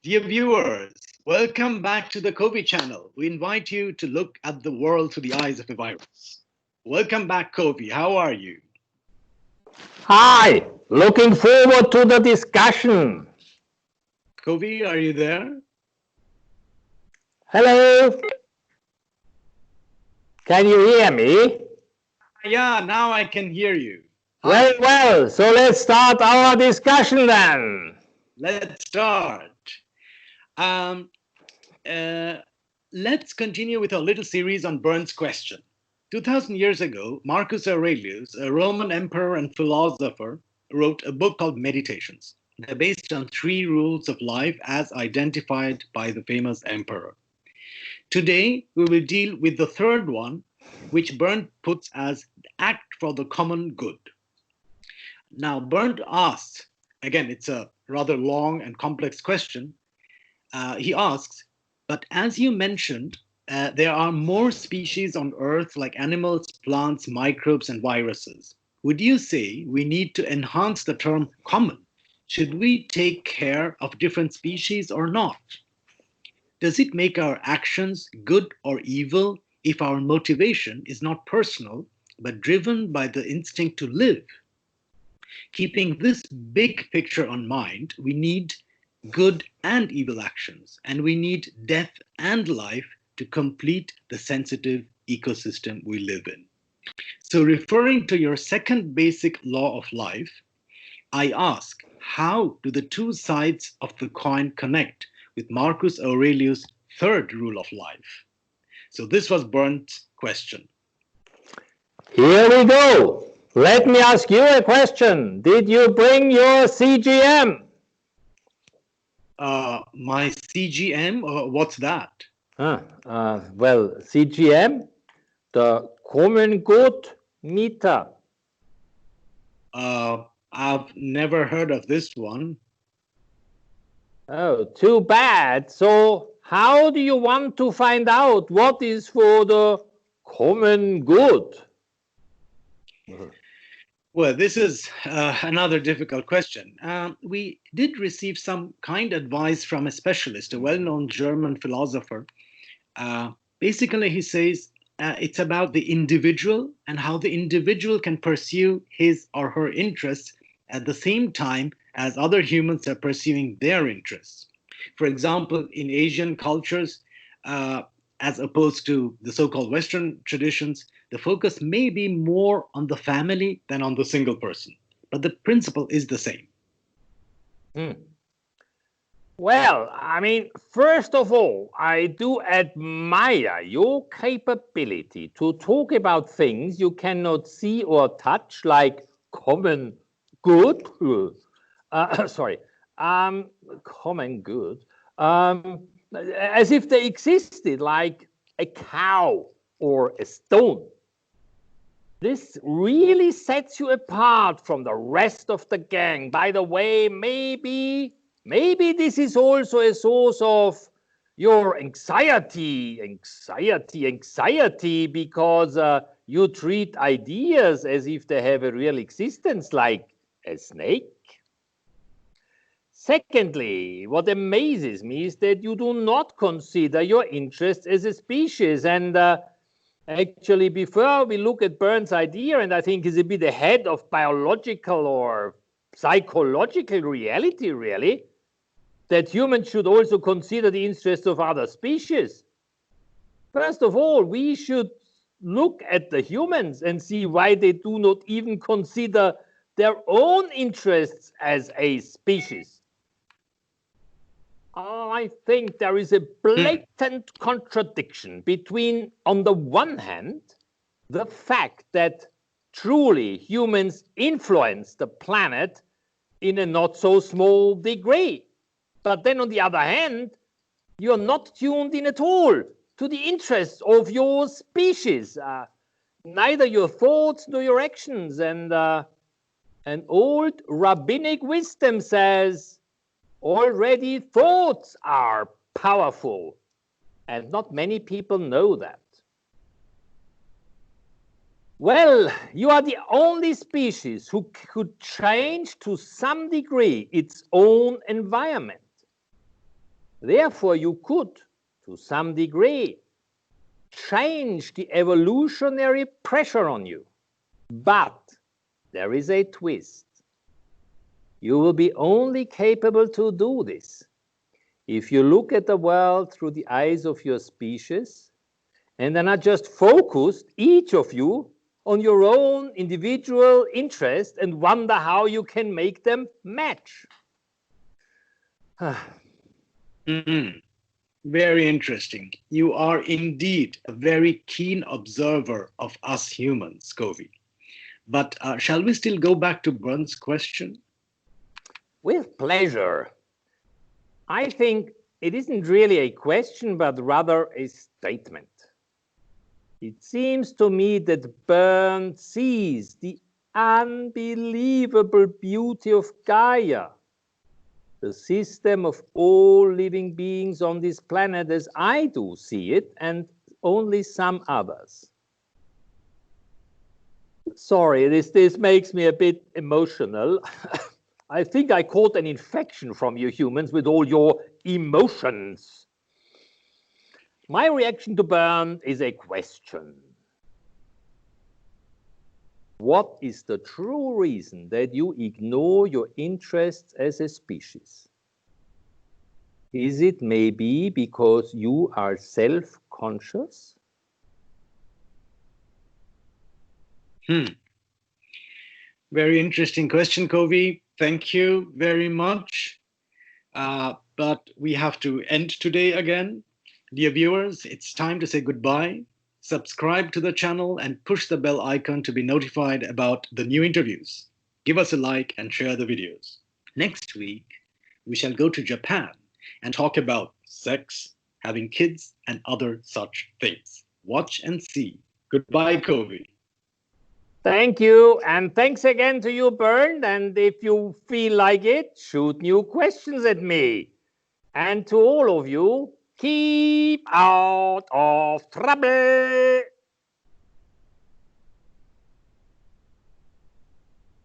Dear viewers, welcome back to the Covee channel. We invite you to look at the world through the eyes of a virus. Welcome back, Covee. How are you? Hi, looking forward to the discussion. Covee, are you there? Hello, can you hear me? Yeah, now I can hear you. Very Hi, well, so let's start our discussion then. let's start. Um, uh, let's continue with our little series on Bernd's question. 2000 years ago, Marcus Aurelius, a Roman emperor and philosopher, wrote a book called Meditations. They're based on three rules of life as identified by the famous emperor. Today, we will deal with the third one, which Bernd puts as act for the common good. Now, Bernd asks, again, it's a rather long and complex question. He asks, but as you mentioned, there are more species on Earth like animals, plants, microbes, and viruses. Would you say we need to enhance the term common? Should we take care of different species or not? Does it make our actions good or evil if our motivation is not personal but driven by the instinct to live? Keeping this big picture on mind, we need good and evil actions, and we need death and life to complete the sensitive ecosystem we live in. So, referring to your second basic law of life, I ask, how do the two sides of the coin connect with Marcus Aurelius' third rule of life? So, this was Bernd's question. Here we go. Let me ask you a question. Did you bring your CGM? My CGM, what's that? Well, CGM, the common good meter. I've never heard of this one. Oh, too bad. So, how do you want to find out what is for the common good? Well, this is another difficult question. We did receive some kind advice from a specialist, a well known German philosopher. Basically, he says it's about the individual and how the individual can pursue his or her interests at the same time as other humans are pursuing their interests. For example, in Asian cultures, uh, as opposed to the so called Western traditions, the focus may be more on the family than on the single person. But the principle is the same. Hmm. Well, I mean, first of all, I do admire your capability to talk about things you cannot see or touch, like common good. Sorry, common good, as if they existed, like a cow or a stone. This really sets you apart from the rest of the gang. By the way, maybe this is also a source of your anxiety, because you treat ideas as if they have a real existence, like a snake. Secondly, what amazes me is that you do not consider your interests as a species. And actually, before we look at Bernd's idea, and I think is a bit ahead of biological or psychological reality, really, that humans should also consider the interests of other species. First of all, we should look at the humans and see why they do not even consider their own interests as a species. I think there is a blatant contradiction between, on the one hand, the fact that truly humans influence the planet in a not so small degree. But then on the other hand, you're not tuned in at all to the interests of your species, neither your thoughts nor your actions. And an old rabbinic wisdom says, already thoughts are powerful, and not many people know that. Well, you are the only species who could change to some degree its own environment. Therefore, you could, to some degree, change the evolutionary pressure on you. But there is a twist. You will be only capable to do this if you look at the world through the eyes of your species and are not just focused, each of you, on your own individual interest and wonder how you can make them match. Very interesting. You are indeed a very keen observer of us humans, Covee. But shall we still go back to Bernd's question? With pleasure. I think it isn't really a question, but rather a statement. It seems to me that Bernd sees the unbelievable beauty of Gaia, the system of all living beings on this planet, as I do see it, and only some others. Sorry, this makes me a bit emotional. I think I caught an infection from you humans with all your emotions. My reaction to Bernd is a question. What is the true reason that you ignore your interests as a species? Is it maybe because you are self-conscious? Very interesting question, Covee. Thank you very much. But we have to end today again. Dear viewers, it's time to say goodbye. Subscribe to the channel and push the bell icon to be notified about the new interviews. Give us a like and share the videos. Next week, we shall go to Japan and talk about sex, having kids, and other such things. Watch and see. Goodbye, Covee. Thank you, and thanks again to you, Bernd. And if you feel like it, shoot new questions at me. And to all of you, keep out of trouble.